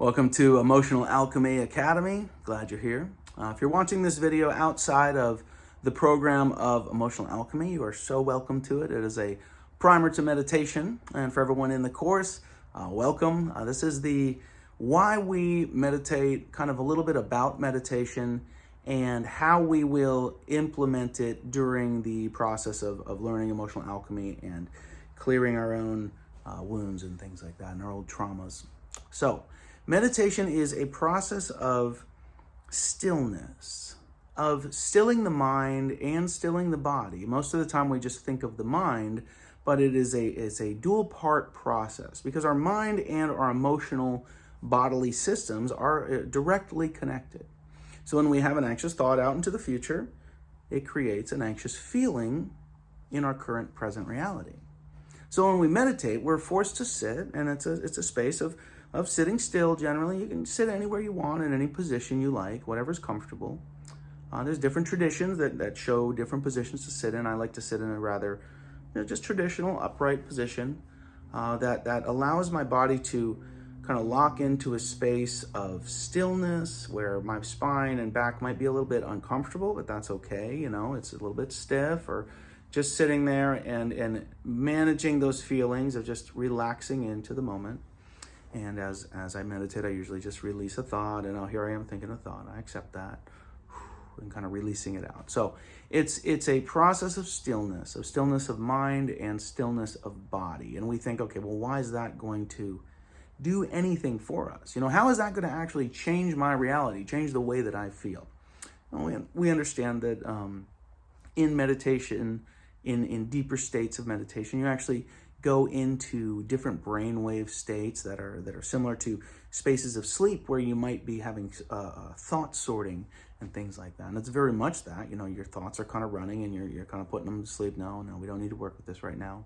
Welcome to Emotional Alchemy Academy. Glad you're here. If you're watching this video outside of the program of Emotional Alchemy, you are so welcome to it. It is a primer to meditation. And for everyone in the course, welcome. This is the why we meditate, kind of a little bit about meditation and how we will implement it during the process of learning emotional alchemy and clearing our own wounds and things like that and our old traumas. So, meditation is a process of stillness, of stilling the mind and stilling the body. Most of the time we just think of the mind, but it's a dual part process because our mind and our emotional bodily systems are directly connected. So when we have an anxious thought out into the future, it creates an anxious feeling in our current present reality. So when we meditate, we're forced to sit, and it's a space of sitting still. Generally, you can sit anywhere you want in any position you like, whatever's comfortable. There's different traditions that show different positions to sit in. I like to sit in a rather just traditional upright position that allows my body to kind of lock into a space of stillness where my spine and back might be a little bit uncomfortable, but that's okay. It's a little bit stiff, or just sitting there and managing those feelings of just relaxing into the moment. And as I meditate, I usually just release a thought, and here I am thinking a thought. I accept that, and kind of releasing it out. So it's a process of stillness of mind and stillness of body. And we think, okay, well, why is that going to do anything for us? How is that going to actually change my reality, change the way that I feel? Well, we understand that in meditation, in deeper states of meditation, you actually go into different brainwave states that are similar to spaces of sleep where you might be having thought sorting and things like that. And it's very much that, your thoughts are kind of running and you're kind of putting them to sleep. No, we don't need to work with this right now.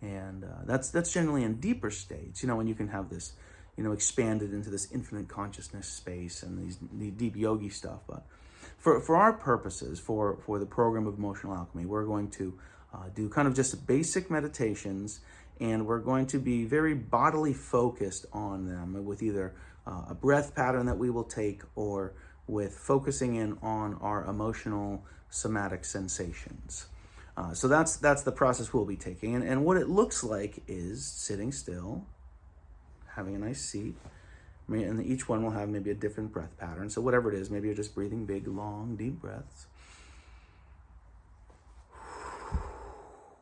And that's generally in deeper states, when you can have this, expanded into this infinite consciousness space and the deep yogi stuff. But for our purposes, for the program of Emotional Alchemy, we're going to do kind of just basic meditations, and we're going to be very bodily focused on them with either a breath pattern that we will take or with focusing in on our emotional somatic sensations. So that's the process we'll be taking. And what it looks like is sitting still, having a nice seat. And each one will have maybe a different breath pattern. So whatever it is, maybe you're just breathing big, long, deep breaths.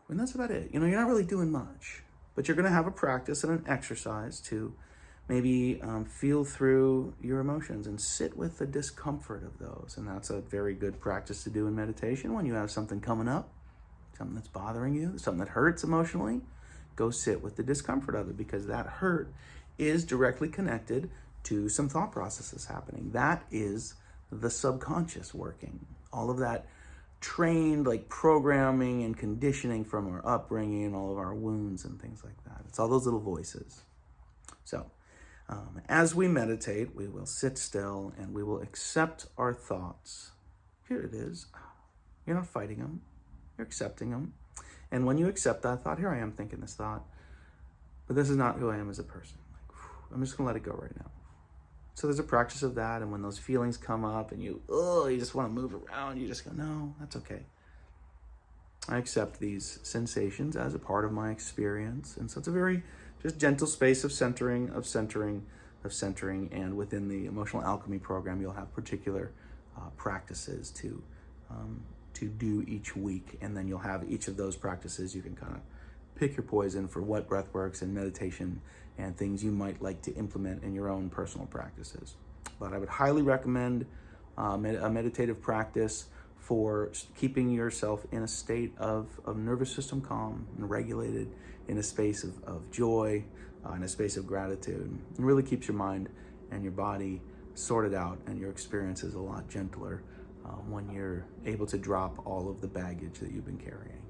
And that's about it. You're not really doing much, but you're going to have a practice and an exercise to maybe feel through your emotions and sit with the discomfort of those. And that's a very good practice to do in meditation. When you have something coming up, something that's bothering you, something that hurts emotionally, go sit with the discomfort of it, because that hurt is directly connected to some thought processes happening. That is the subconscious working. All of that trained programming and conditioning from our upbringing and all of our wounds and things like that. It's all those little voices. So as we meditate, we will sit still and we will accept our thoughts. Here it is. You're not fighting them. You're accepting them. And when you accept that thought, here I am thinking this thought, but this is not who I am as a person. I'm just going to let it go right now. So there's a practice of that, and when those feelings come up and you just want to move around, you just go, no, that's okay. I accept these sensations as a part of my experience. And so it's a very just gentle space of centering, and within the Emotional Alchemy program, you'll have particular practices to do each week, and then you'll have each of those practices. You can kind of pick your poison for what breath works and meditation and things you might like to implement in your own personal practices. But I would highly recommend a meditative practice for keeping yourself in a state of nervous system calm and regulated, in a space of joy, in a space of gratitude. It really keeps your mind and your body sorted out, and your experience is a lot gentler when you're able to drop all of the baggage that you've been carrying.